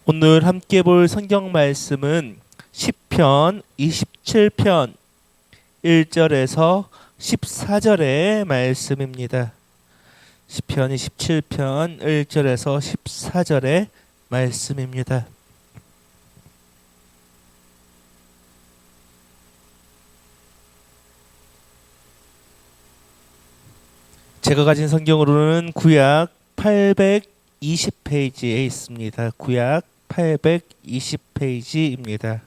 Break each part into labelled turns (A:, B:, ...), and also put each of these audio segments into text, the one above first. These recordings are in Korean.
A: 오늘 함께 볼 성경 말씀은 시편 27편 1절에서 14절의 말씀입니다. 시편 27편 1절에서 14절의 말씀입니다. 제가 가진 성경으로는 구약 820페이지에 있습니다. 구약 820페이지입니다.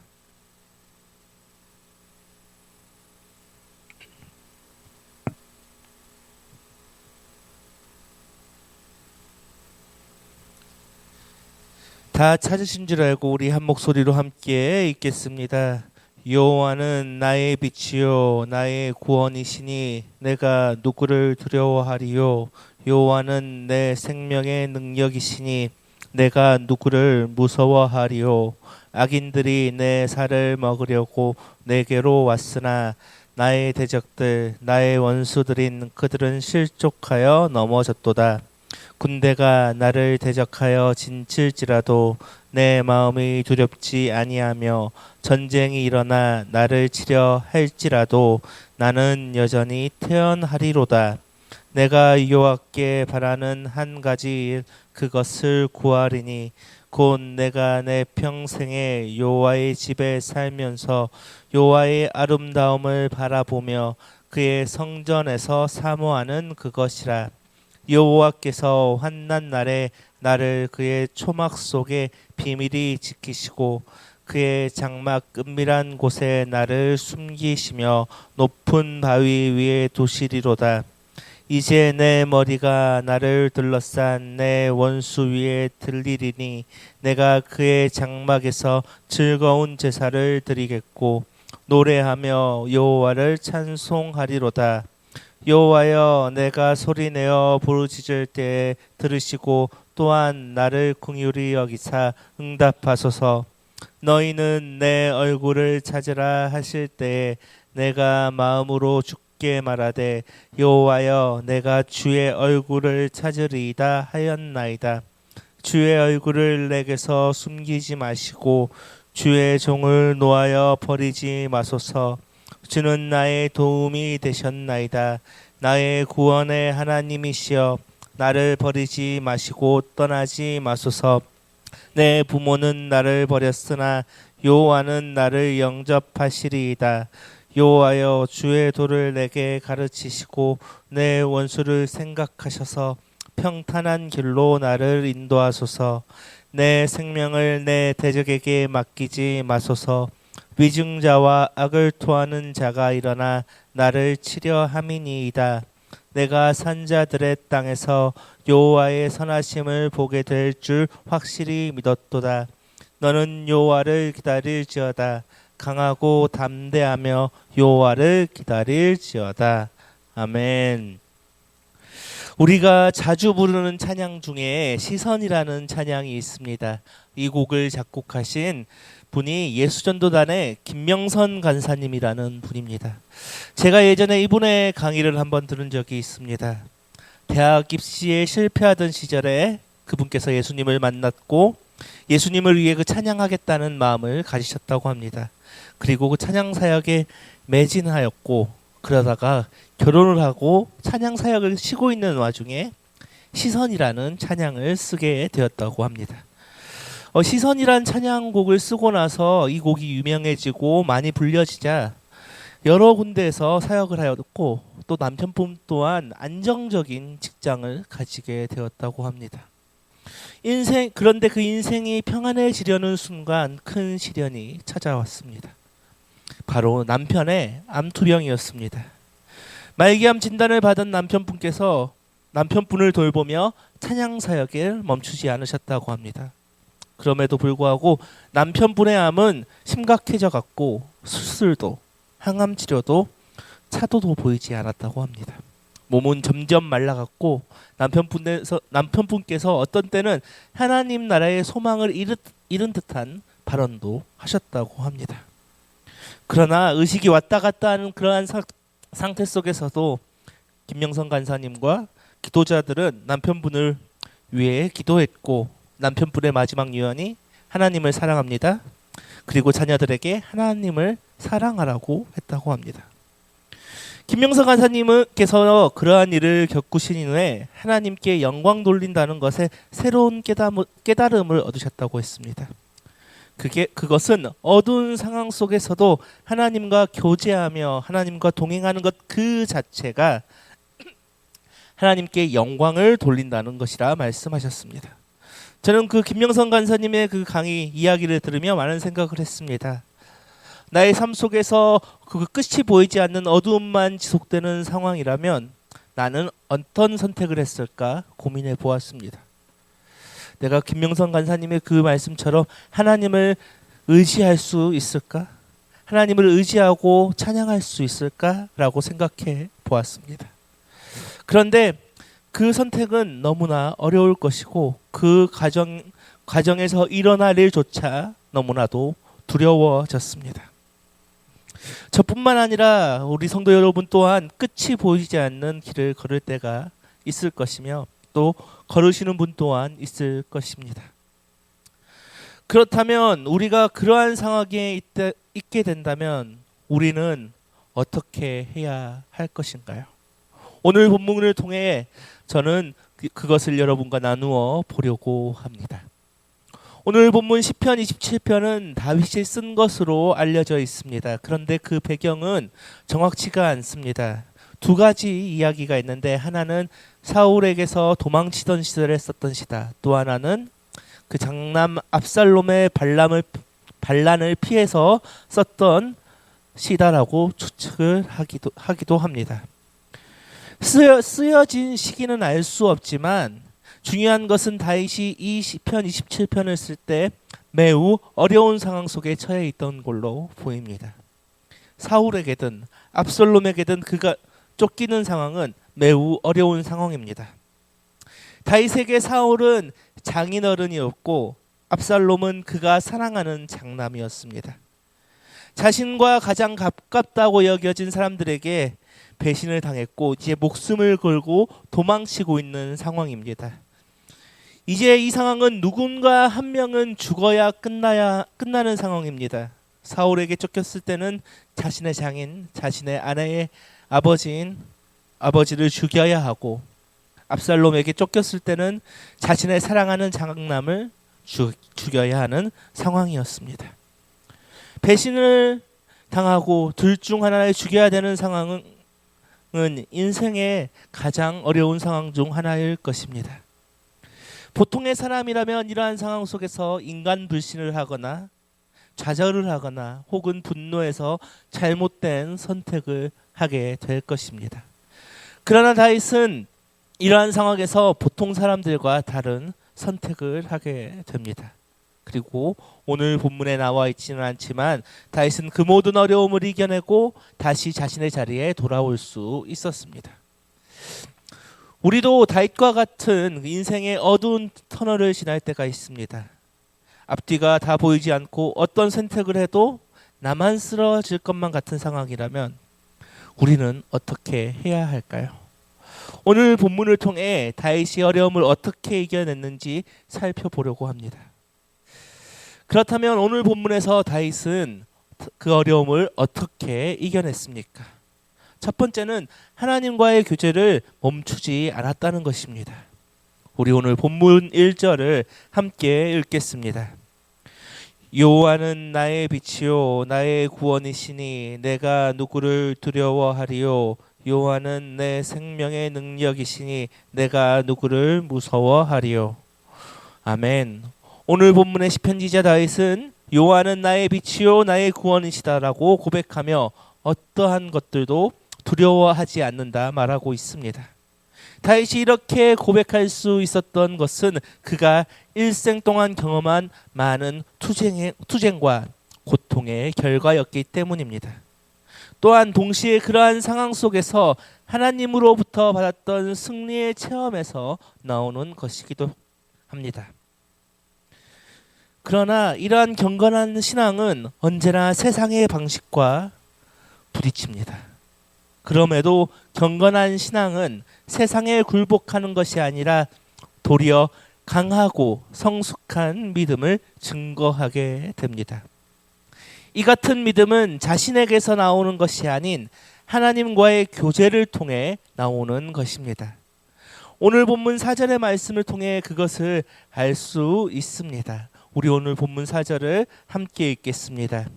A: 다 찾으신 줄 알고 우리 한 목소리로 함께 읽겠습니다. 여호와는 나의 빛이요 나의 구원이시니 내가 누구를 두려워하리요. 여호와는 내 생명의 능력이시니 내가 누구를 무서워하리요. 악인들이 내 살을 먹으려고 내게로 왔으나 나의 대적들 나의 원수들인 그들은 실족하여 넘어졌도다. 군대가 나를 대적하여 진칠지라도 내 마음이 두렵지 아니하며 전쟁이 일어나 나를 치려 할지라도 나는 여전히 태연하리로다. 내가 여호와께 바라는 한 가지 일 그것을 구하리니 곧 내가 내 평생에 여호와의 집에 살면서 여호와의 아름다움을 바라보며 그의 성전에서 사모하는 그것이라. 여호와께서 환난 날에 나를 그의 초막 속에 비밀히 지키시고 그의 장막 은밀한 곳에 나를 숨기시며 높은 바위 위에 두시리로다. 이제 내 머리가 나를 둘러싼 내 원수 위에 들리리니 내가 그의 장막에서 즐거운 제사를 드리겠고 노래하며 여호와를 찬송하리로다. 여호와여 내가 소리내어 부르짖을 때에 들으시고 또한 나를 긍휼히 여기사 응답하소서. 너희는 내 얼굴을 찾으라 하실 때에 내가 마음으로 주께 말하되 여호와여 내가 주의 얼굴을 찾으리이다 하였나이다. 주의 얼굴을 내게서 숨기지 마시고 주의 종을 놓아여 버리지 마소서. 주는 나의 도움이 되셨나이다. 나의 구원의 하나님이시여 나를 버리지 마시고 떠나지 마소서. 내 부모는 나를 버렸으나 여호와는 나를 영접하시리이다. 여호와여 주의 도를 내게 가르치시고 내 원수를 생각하셔서 평탄한 길로 나를 인도하소서. 내 생명을 내 대적에게 맡기지 마소서. 위증자와 악을 토하는 자가 일어나 나를 치려 함이니이다. 내가 산자들의 땅에서 여호와의 선하심을 보게 될 줄 확실히 믿었도다. 너는 여호와를 기다릴지어다. 강하고 담대하며 여호와를 기다릴지어다. 아멘. 우리가 자주 부르는 찬양 중에 시선이라는 찬양이 있습니다. 이 곡을 작곡하신 분이 예수전도단의 김명선 간사님이라는 분입니다. 제가 예전에 이분의 강의를 한번 들은 적이 있습니다. 대학 입시에 실패하던 시절에 그분께서 예수님을 만났고 예수님을 위해 그 찬양하겠다는 마음을 가지셨다고 합니다. 그리고 그 찬양 사역에 매진하였고 그러다가 결혼을 하고 찬양 사역을 쉬고 있는 와중에 시선이라는 찬양을 쓰게 되었다고 합니다. 시선이란 찬양곡을 쓰고 나서 이 곡이 유명해지고 많이 불려지자 여러 군데에서 사역을 하였고 또 남편분 또한 안정적인 직장을 가지게 되었다고 합니다. 그런데 그 인생이 평안해지려는 순간 큰 시련이 찾아왔습니다. 바로 남편의 암투병이었습니다. 말기암 진단을 받은 남편분께서 남편분을 돌보며 찬양 사역을 멈추지 않으셨다고 합니다. 그럼에도 불구하고 남편분의 암은 심각해져 갔고 수술도 항암 치료도 차도도 보이지 않았다고 합니다. 몸은 점점 말라갔고 남편분께서 어떤 때는 하나님 나라의 소망을 잃은 듯한 발언도 하셨다고 합니다. 그러나 의식이 왔다 갔다 하는 그러한 상태 속에서도 김명선 간사님과 기도자들은 남편분을 위해 기도했고 남편분의 마지막 유언이 하나님을 사랑합니다. 그리고 자녀들에게 하나님을 사랑하라고 했다고 합니다. 김명석 간사님께서 그러한 일을 겪으신 이후에 하나님께 영광 돌린다는 것에 새로운 깨달음을 얻으셨다고 했습니다. 그것은 어두운 상황 속에서도 하나님과 교제하며 하나님과 동행하는 것 그 자체가 하나님께 영광을 돌린다는 것이라 말씀하셨습니다. 저는 그 김명선 간사님의 그 강의 이야기를 들으며 많은 생각을 했습니다. 나의 삶 속에서 그 끝이 보이지 않는 어두움만 지속되는 상황이라면 나는 어떤 선택을 했을까 고민해 보았습니다. 내가 김명선 간사님의 그 말씀처럼 하나님을 의지할 수 있을까? 하나님을 의지하고 찬양할 수 있을까라고 생각해 보았습니다. 그런데 그 선택은 너무나 어려울 것이고 그 과정에서 일어날 일조차 너무나도 두려워졌습니다. 저뿐만 아니라 우리 성도 여러분 또한 끝이 보이지 않는 길을 걸을 때가 있을 것이며 또 걸으시는 분 또한 있을 것입니다. 그렇다면 우리가 그러한 상황에 있게 된다면 우리는 어떻게 해야 할 것인가요? 오늘 본문을 통해 저는 그것을 여러분과 나누어 보려고 합니다. 오늘 본문 시편 27편은 다윗이 쓴 것으로 알려져 있습니다. 그런데 그 배경은 정확치가 않습니다. 두 가지 이야기가 있는데 하나는 사울에게서 도망치던 시절에 썼던 시다. 또 하나는 그 장남 압살롬의 반란을 피해서 썼던 시다라고 추측을 하기도 합니다. 쓰여진 시기는 알 수 없지만 중요한 것은 다윗이 이 시편 27편을 쓸 때 매우 어려운 상황 속에 처해 있던 걸로 보입니다. 사울에게든 압살롬에게든 그가 쫓기는 상황은 매우 어려운 상황입니다. 다윗에게 사울은 장인어른이었고 압살롬은 그가 사랑하는 장남이었습니다. 자신과 가장 가깝다고 여겨진 사람들에게 배신을 당했고 이제 목숨을 걸고 도망치고 있는 상황입니다. 이제 이 상황은 누군가 한 명은 죽어야 끝나는 상황입니다. 사울에게 쫓겼을 때는 자신의 장인, 자신의 아내의 아버지를 죽여야 하고 압살롬에게 쫓겼을 때는 자신의 사랑하는 장남을 죽여야 하는 상황이었습니다. 배신을 당하고 둘 중 하나를 죽여야 되는 상황은 인생의 가장 어려운 상황 중 하나일 것입니다. 보통의 사람이라면 이러한 상황 속에서 인간 불신을 하거나 좌절을 하거나 혹은 분노해서 잘못된 선택을 하게 될 것입니다. 그러나 다윗은 이러한 상황에서 보통 사람들과 다른 선택을 하게 됩니다. 그리고 오늘 본문에 나와 있지는 않지만 다윗은 그 모든 어려움을 이겨내고 다시 자신의 자리에 돌아올 수 있었습니다. 우리도 다윗과 같은 인생의 어두운 터널을 지날 때가 있습니다. 앞뒤가 다 보이지 않고 어떤 선택을 해도 나만 쓰러질 것만 같은 상황이라면 우리는 어떻게 해야 할까요? 오늘 본문을 통해 다윗이 어려움을 어떻게 이겨냈는지 살펴보려고 합니다. 그렇다면 오늘 본문에서 다윗은 그 어려움을 어떻게 이겨냈습니까? 첫 번째는 하나님과의 교제를 멈추지 않았다는 것입니다. 우리 오늘 본문 1절을 함께 읽겠습니다. 여호와는 나의 빛이요 나의 구원이시니 내가 누구를 두려워하리요. 여호와는 내 생명의 능력이시니 내가 누구를 무서워하리요. 아멘. 오늘 본문의 시편지자 다윗은 여호와는 나의 빛이요 나의 구원이시다라고 고백하며 어떠한 것들도 두려워하지 않는다 말하고 있습니다. 다윗이 이렇게 고백할 수 있었던 것은 그가 일생 동안 경험한 많은 투쟁과 고통의 결과였기 때문입니다. 또한 동시에 그러한 상황 속에서 하나님으로부터 받았던 승리의 체험에서 나오는 것이기도 합니다. 그러나 이러한 경건한 신앙은 언제나 세상의 방식과 부딪힙니다. 그럼에도 경건한 신앙은 세상에 굴복하는 것이 아니라 도리어 강하고 성숙한 믿음을 증거하게 됩니다. 이 같은 믿음은 자신에게서 나오는 것이 아닌 하나님과의 교제를 통해 나오는 것입니다. 오늘 본문 4절의 말씀을 통해 그것을 알 수 있습니다. 우리 오늘 본문 4절을 함께 읽겠습니다.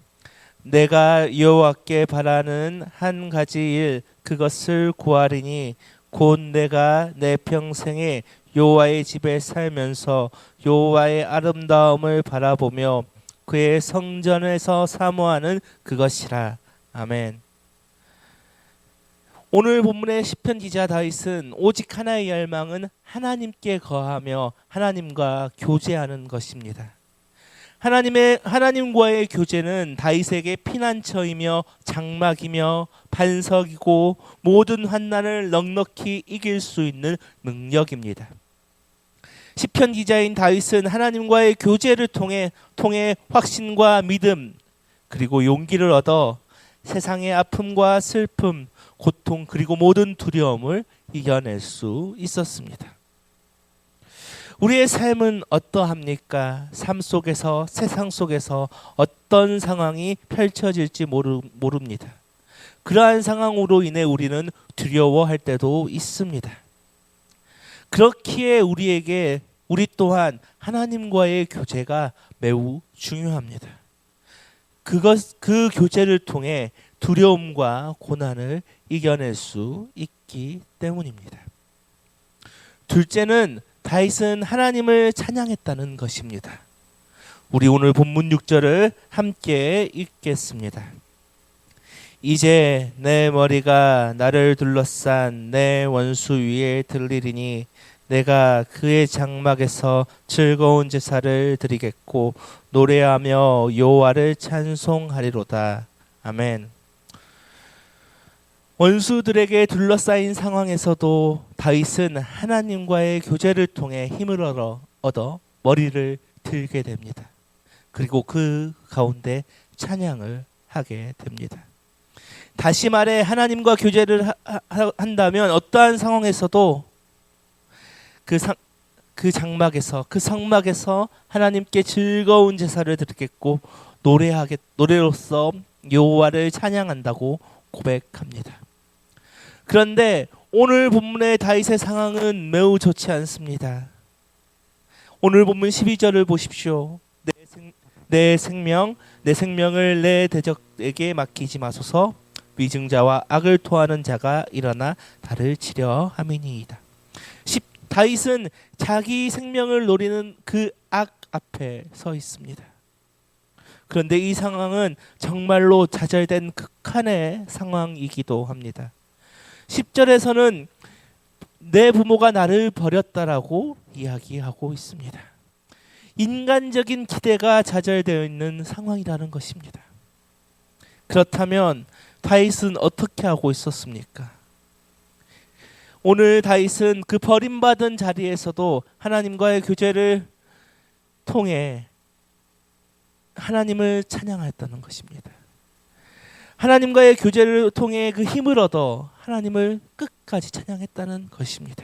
A: 내가 여호와께 바라는 한 가지 일 그것을 구하리니 곧 내가 내 평생에 여호와의 집에 살면서 여호와의 아름다움을 바라보며 그의 성전에서 사모하는 그것이라. 아멘. 오늘 본문의 시편 기자 다윗은 오직 하나의 열망은 하나님께 거하며 하나님과 교제하는 것입니다. 하나님과의 교제는 다윗에게 피난처이며 장막이며 반석이고 모든 환난을 넉넉히 이길 수 있는 능력입니다. 시편 기자인 다윗은 하나님과의 교제를 통해 확신과 믿음 그리고 용기를 얻어 세상의 아픔과 슬픔, 고통 그리고 모든 두려움을 이겨낼 수 있었습니다. 우리의 삶은 어떠합니까? 삶 속에서 세상 속에서 어떤 상황이 펼쳐질지 모릅니다. 그러한 상황으로 인해 우리는 두려워할 때도 있습니다. 그렇기에 우리 또한 하나님과의 교제가 매우 중요합니다. 그 교제를 통해 두려움과 고난을 이겨낼 수 있기 때문입니다. 둘째는 다윗은 하나님을 찬양했다는 것입니다. 우리 오늘 본문 6절을 함께 읽겠습니다. 이제 내 머리가 나를 둘러싼 내 원수 위에 들리리니 내가 그의 장막에서 즐거운 제사를 드리겠고 노래하며 여호와를 찬송하리로다. 아멘. 원수들에게 둘러싸인 상황에서도 다윗은 하나님과의 교제를 통해 힘을 얻어 머리를 들게 됩니다. 그리고 그 가운데 찬양을 하게 됩니다. 다시 말해 하나님과 교제를 한다면 어떠한 상황에서도 그 장막에서 그 성막에서 하나님께 즐거운 제사를 드리겠고 노래로서 여호와를 찬양한다고 고백합니다. 그런데 오늘 본문의 다윗의 상황은 매우 좋지 않습니다. 오늘 본문 12절을 보십시오. 내 생명을 내 대적에게 맡기지 마소서. 위증자와 악을 토하는 자가 일어나 나를 치려 함이니이다. 다윗은 자기 생명을 노리는 그 악 앞에 서 있습니다. 그런데 이 상황은 정말로 좌절된 극한의 상황이기도 합니다. 10절에서는 내 부모가 나를 버렸다라고 이야기하고 있습니다. 인간적인 기대가 좌절되어 있는 상황이라는 것입니다. 그렇다면 다윗은 어떻게 하고 있었습니까? 오늘 다윗은 그 버림받은 자리에서도 하나님과의 교제를 통해 하나님을 찬양하였다는 것입니다. 하나님과의 교제를 통해 그 힘을 얻어 하나님을 끝까지 찬양했다는 것입니다.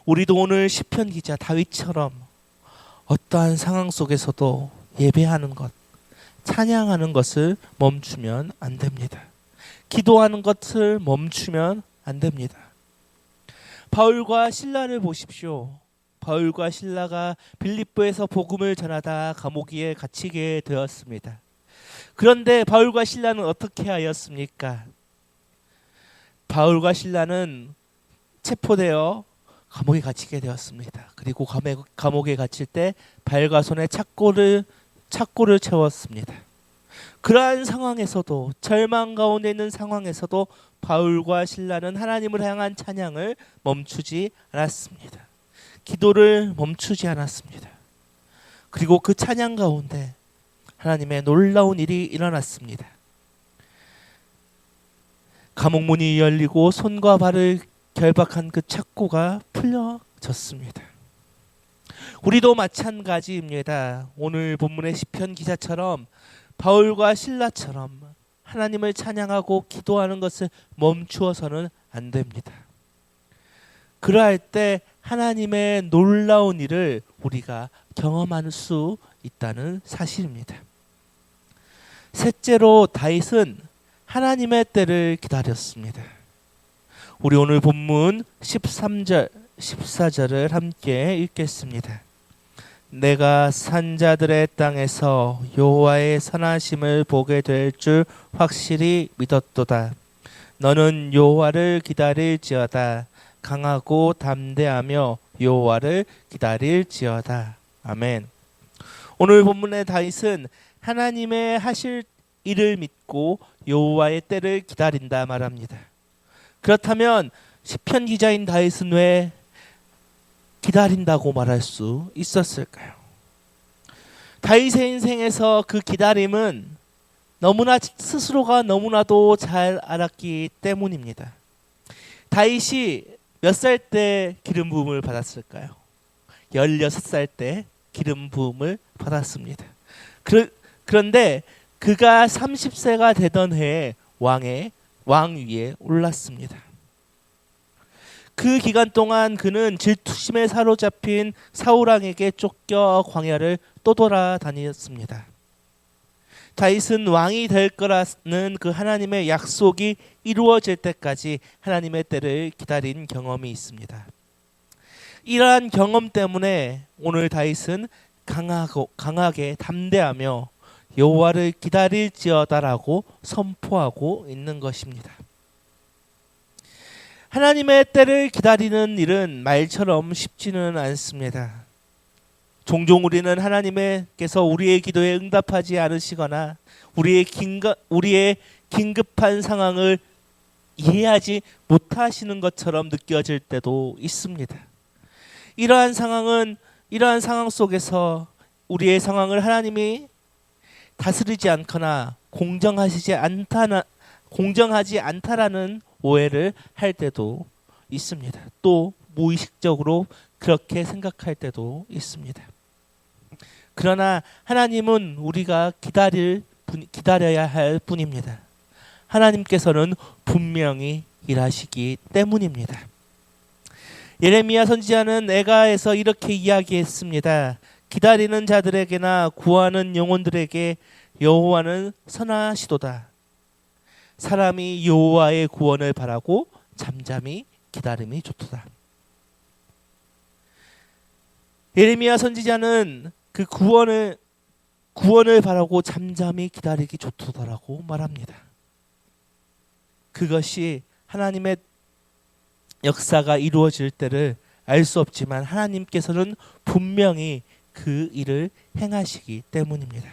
A: 우리도 오늘 시편 기자 다윗처럼 어떠한 상황 속에서도 예배하는 것, 찬양하는 것을 멈추면 안 됩니다. 기도하는 것을 멈추면 안 됩니다. 바울과 실라를 보십시오. 바울과 실라가 빌립보에서 복음을 전하다 감옥에 갇히게 되었습니다. 그런데 바울과 실라는 어떻게 하였습니까? 바울과 실라는 체포되어 감옥에 갇히게 되었습니다. 그리고 감옥에 갇힐 때 발과 손에 착고를 채웠습니다. 그러한 상황에서도 절망 가운데 있는 상황에서도 바울과 실라는 하나님을 향한 찬양을 멈추지 않았습니다. 기도를 멈추지 않았습니다. 그리고 그 찬양 가운데 하나님의 놀라운 일이 일어났습니다. 감옥문이 열리고 손과 발을 결박한 그 착고가 풀려졌습니다. 우리도 마찬가지입니다. 오늘 본문의 시편 기자처럼 바울과 실라처럼 하나님을 찬양하고 기도하는 것을 멈추어서는 안 됩니다. 그러할 때 하나님의 놀라운 일을 우리가 경험할 수 있다는 사실입니다. 셋째로 다윗은 하나님의 때를 기다렸습니다. 우리 오늘 본문 13절, 14절을 함께 읽겠습니다. 내가 산자들의 땅에서 여호와의 선하심을 보게 될 줄 확실히 믿었도다. 너는 여호와를 기다릴지어다. 강하고 담대하며 여호와를 기다릴지어다. 아멘. 오늘 본문의 다윗은 하나님의 하실 일을 믿고 여호와의 때를 기다린다 말합니다. 그렇다면 시편 기자인 다윗은 왜 기다린다고 말할 수 있었을까요? 다윗의 인생에서 그 기다림은 스스로가 너무나도 잘 알았기 때문입니다. 다윗이 몇 살 때 기름 부음을 받았을까요? 16살 때 기름 부음을 받았습니다. 그런데 그가 30세가 되던 해에 왕 위에 올랐습니다. 그 기간 동안 그는 질투심에 사로잡힌 사울왕에게 쫓겨 광야를 떠돌아다녔습니다. 다윗은 왕이 될 거라는 그 하나님의 약속이 이루어질 때까지 하나님의 때를 기다린 경험이 있습니다. 이러한 경험 때문에 오늘 다윗은 강하게 담대하며 여호와를 기다릴지어다라고 선포하고 있는 것입니다. 하나님의 때를 기다리는 일은 말처럼 쉽지는 않습니다. 종종 우리는 하나님께서 우리의 기도에 응답하지 않으시거나 우리의 긴급한 상황을 이해하지 못하시는 것처럼 느껴질 때도 있습니다. 이러한 상황 속에서 우리의 상황을 하나님이 다스리지 않거나 공정하지 않다라는 오해를 할 때도 있습니다. 또 무의식적으로 그렇게 생각할 때도 있습니다. 그러나 하나님은 우리가 기다려야 할 뿐입니다. 하나님께서는 분명히 일하시기 때문입니다. 예레미야 선지자는 에가에서 이렇게 이야기했습니다. 기다리는 자들에게나 구하는 영혼들에게 여호와는 선하시도다. 사람이 여호와의 구원을 바라고 잠잠히 기다림이 좋도다. 예레미야 선지자는 그 구원을 바라고 잠잠히 기다리기 좋도다라고 말합니다. 그것이 하나님의 역사가 이루어질 때를 알 수 없지만 하나님께서는 분명히 그 일을 행하시기 때문입니다.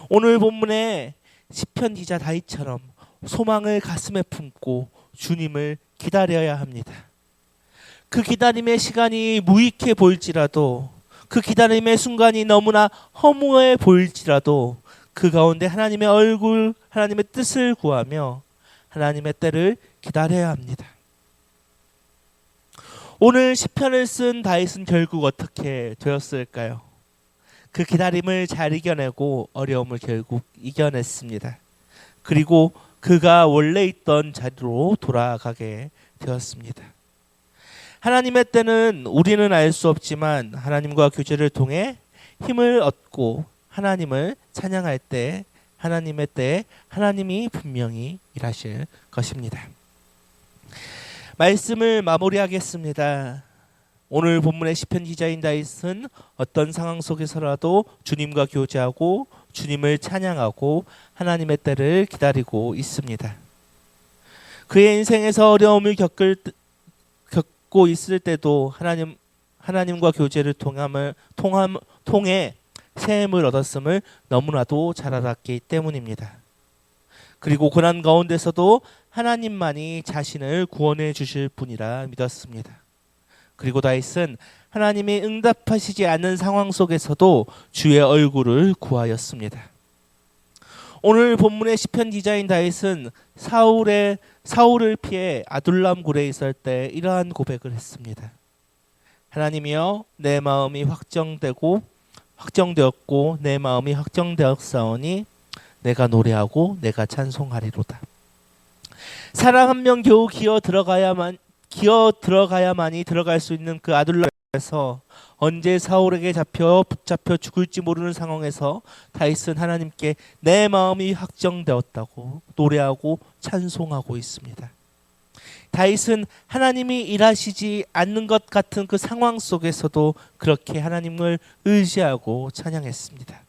A: 오늘 본문에 시편 기자 다윗처럼 소망을 가슴에 품고 주님을 기다려야 합니다. 그 기다림의 시간이 무익해 보일지라도, 그 기다림의 순간이 너무나 허무해 보일지라도 그 가운데 하나님의 얼굴, 하나님의 뜻을 구하며 하나님의 때를 기다려야 합니다. 오늘 시편을 쓴 다윗은 결국 어떻게 되었을까요? 그 기다림을 잘 이겨내고 어려움을 결국 이겨냈습니다. 그리고 그가 원래 있던 자리로 돌아가게 되었습니다. 하나님의 때는 우리는 알 수 없지만 하나님과 교제를 통해 힘을 얻고 하나님을 찬양할 때 하나님의 때에 하나님이 분명히 일하실 것입니다. 말씀을 마무리하겠습니다. 오늘 본문의 시편 기자인 다윗은 어떤 상황 속에서라도 주님과 교제하고 주님을 찬양하고 하나님의 때를 기다리고 있습니다. 그의 인생에서 어려움을 겪고 있을 때도 하나님과 교제를 통해 새 힘을 얻었음을 너무나도 잘 알았기 때문입니다. 그리고 고난 가운데서도 하나님만이 자신을 구원해 주실 분이라 믿었습니다. 그리고 다윗은 하나님이 응답하시지 않는 상황 속에서도 주의 얼굴을 구하였습니다. 오늘 본문의 시편 기자인 다윗은 사울을 피해 아둘람 굴에 있을 때 이러한 고백을 했습니다. 하나님이여, 내 마음이 확정되었고 내 마음이 확정되었사오니 내가 노래하고 내가 찬송하리로다. 사람 한 명 겨우 기어 기어 들어가야만이 들어갈 수 있는 그 아둘람에서 언제 사울에게 붙잡혀 죽을지 모르는 상황에서 다윗은 하나님께 내 마음이 확정되었다고 노래하고 찬송하고 있습니다. 다윗은 하나님이 일하시지 않는 것 같은 그 상황 속에서도 그렇게 하나님을 의지하고 찬양했습니다.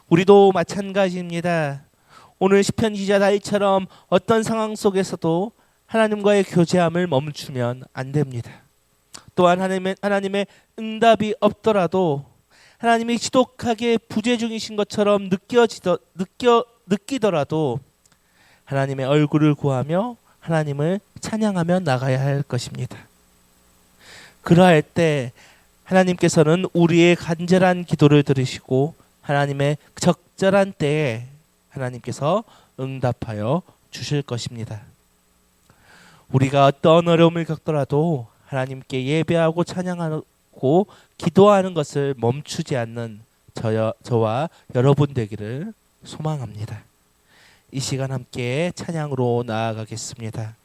A: 우리도 마찬가지입니다. 오늘 시편 기자 다윗처럼 어떤 상황 속에서도 하나님과의 교제함을 멈추면 안 됩니다. 또한 하나님의 응답이 없더라도 하나님이 지독하게 부재 중이신 것처럼 느끼더라도 하나님의 얼굴을 구하며 하나님을 찬양하며 나가야 할 것입니다. 그러할 때 하나님께서는 우리의 간절한 기도를 들으시고 하나님의 적절한 때에 하나님께서 응답하여 주실 것입니다. 우리가 어떤 어려움을 겪더라도 하나님께 예배하고 찬양하고 기도하는 것을 멈추지 않는 저와 여러분 되기를 소망합니다. 이 시간 함께 찬양으로 나아가겠습니다.